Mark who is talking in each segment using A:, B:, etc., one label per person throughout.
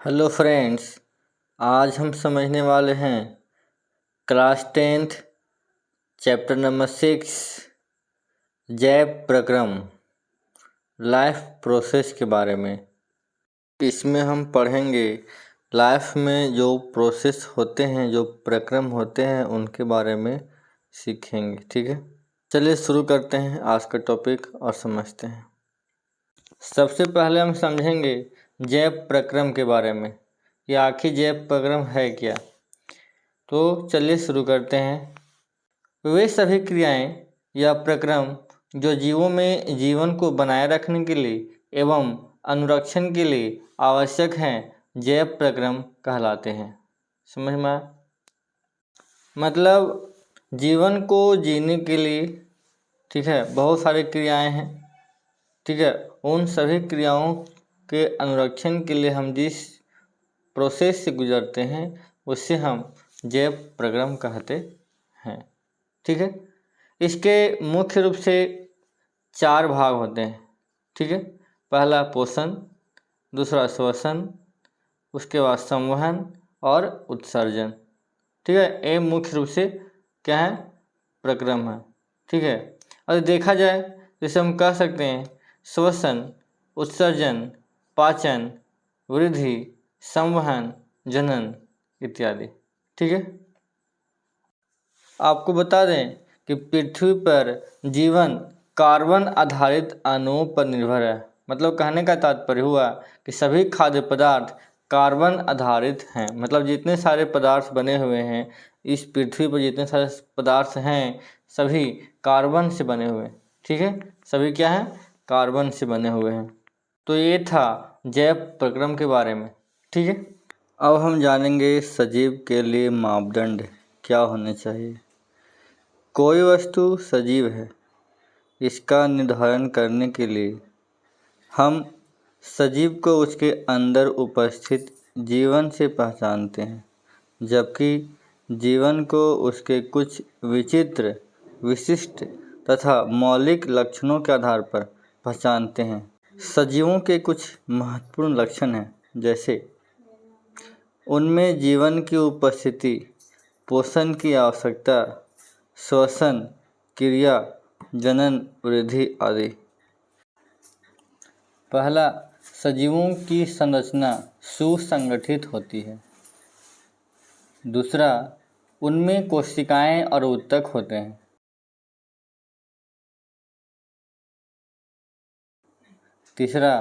A: Hello friends, आज हम समझने वाले हैं क्लास 10th चैप्टर नंबर 6 जैव प्रक्रम लाइफ प्रोसेस के बारे में। इसमें हम पढ़ेंगे लाइफ में जो प्रोसेस होते हैं, जो प्रक्रम होते हैं, उनके बारे में सीखेंगे। ठीक है, चलिए शुरू करते हैं आज का टॉपिक और समझते हैं। सबसे पहले हम समझेंगे जैव प्रक्रम के बारे में कि आखिर जैव प्रक्रम है क्या। तो चलिए शुरू करते हैं। वे सभी क्रियाएं या प्रक्रम जो जीवों में जीवन को बनाए रखने के लिए एवं अनुरक्षण के लिए आवश्यक हैं, जैव प्रक्रम कहलाते हैं। समझ में आया? मतलब जीवन को जीने के लिए, ठीक है, बहुत सारी क्रियाएं हैं। ठीक है, उन सभी क्रियाओं के अनुरक्षण के लिए हम जिस प्रोसेस से गुजरते हैं उससे हम जैव प्रक्रम कहते हैं। ठीक है, इसके मुख्य रूप से 4 भाग होते हैं। ठीक है, पहला पोषण, दूसरा श्वसन, उसके बाद संवहन और उत्सर्जन। ठीक है, ये मुख्य रूप से क्या है, प्रक्रम है। ठीक है, और देखा जाए जैसे हम कह सकते हैं श्वसन, उत्सर्जन, पाचन, वृद्धि, संवहन, जनन इत्यादि। ठीक है, आपको बता दें कि पृथ्वी पर जीवन कार्बन आधारित अणुओं पर निर्भर है। मतलब कहने का तात्पर्य हुआ कि सभी खाद्य पदार्थ कार्बन आधारित हैं। मतलब जितने सारे पदार्थ बने हुए हैं इस पृथ्वी पर, जितने सारे पदार्थ हैं सभी कार्बन से बने हुए हैं। ठीक है, सभी क्या हैं, कार्बन से बने हुए हैं। तो ये था जैव प्रक्रम के बारे में। ठीक है, अब हम जानेंगे सजीव के लिए मापदंड क्या होने चाहिए। कोई वस्तु सजीव है, इसका निर्धारण करने के लिए हम सजीव को उसके अंदर उपस्थित जीवन से पहचानते हैं, जबकि जीवन को उसके कुछ विचित्र, विशिष्ट तथा मौलिक लक्षणों के आधार पर पहचानते हैं। सजीवों के कुछ महत्वपूर्ण लक्षण हैं, जैसे उनमें जीवन की उपस्थिति, पोषण की आवश्यकता, श्वसन क्रिया, जनन, वृद्धि आदि। पहला, सजीवों की संरचना सुसंगठित होती है। दूसरा, उनमें कोशिकाएं और ऊतक होते हैं। तीसरा,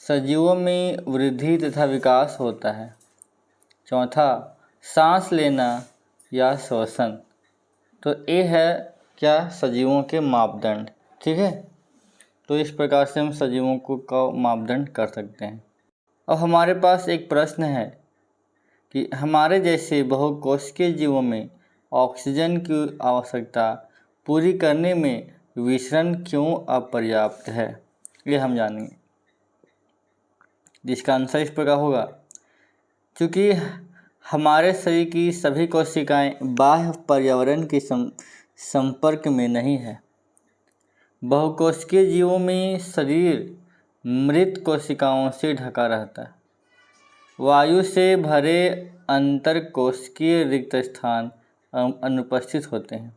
A: सजीवों में वृद्धि तथा विकास होता है। चौथा, सांस लेना या श्वसन। तो ये है क्या, सजीवों के मापदंड। ठीक है, तो इस प्रकार से हम सजीवों का मापदंड कर सकते हैं। अब हमारे पास एक प्रश्न है कि हमारे जैसे बहुकोशिकीय जीवों में ऑक्सीजन की आवश्यकता पूरी करने में विसरण क्यों अपर्याप्त है, ये हम जानेंगे। जिसका आंसर इस प्रकार होगा, क्योंकि हमारे शरीर की सभी कोशिकाएं बाह्य पर्यावरण के संपर्क में नहीं है। बहुकोशिकीय जीवों में शरीर मृत कोशिकाओं से ढका रहता है। वायु से भरे अंतरकोशिकीय रिक्त स्थान अनुपस्थित होते हैं।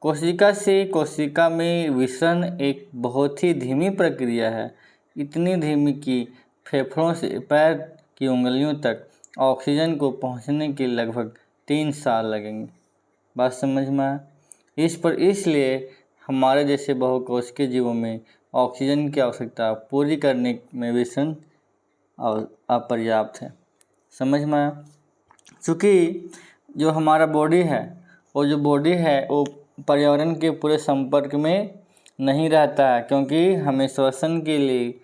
A: कोशिका से कोशिका में विसरण एक बहुत ही धीमी प्रक्रिया है, इतनी धीमी कि फेफड़ों से पैर की उंगलियों तक ऑक्सीजन को पहुंचने के लगभग 3 साल लगेंगे। बात समझ में आया? इसलिए हमारे जैसे बहुकोशिकीय जीवों में ऑक्सीजन की आवश्यकता पूरी करने में विसरण अपर्याप्त है। समझ में आया? चूँकि जो हमारा बॉडी है, वो पर्यावरण के पूरे संपर्क में नहीं रहता है, क्योंकि हमें श्वसन के लिए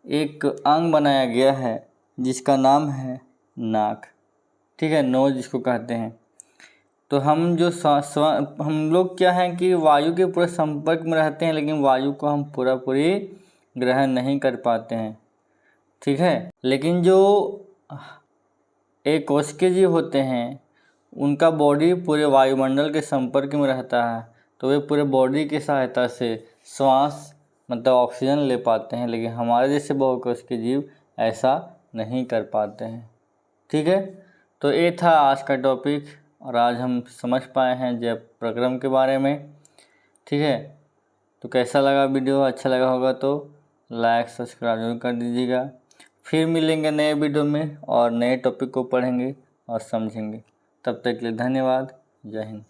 A: एक अंग बनाया गया है जिसका नाम है नाक। ठीक है, नोज जिसको कहते हैं। तो हम लोग क्या हैं कि वायु के पूरे संपर्क में रहते हैं, लेकिन वायु को हम पूरी ग्रहण नहीं कर पाते हैं। ठीक है, लेकिन जो एक कोशिकीय जीव होते हैं उनका बॉडी पूरे वायुमंडल के संपर्क में रहता है, तो वे पूरे बॉडी की सहायता से श्वास मतलब ऑक्सीजन ले पाते हैं। लेकिन हमारे जैसे बहुकोशिकीय जीव ऐसा नहीं कर पाते हैं। ठीक है, तो ये था आज का टॉपिक और आज हम समझ पाए हैं जैव प्रक्रम के बारे में। ठीक है, तो कैसा लगा वीडियो? अच्छा लगा होगा तो लाइक सब्सक्राइब जरूर कर दीजिएगा। फिर मिलेंगे नए वीडियो में और नए टॉपिक को पढ़ेंगे और समझेंगे। तब तक के लिए धन्यवाद। जय हिंद।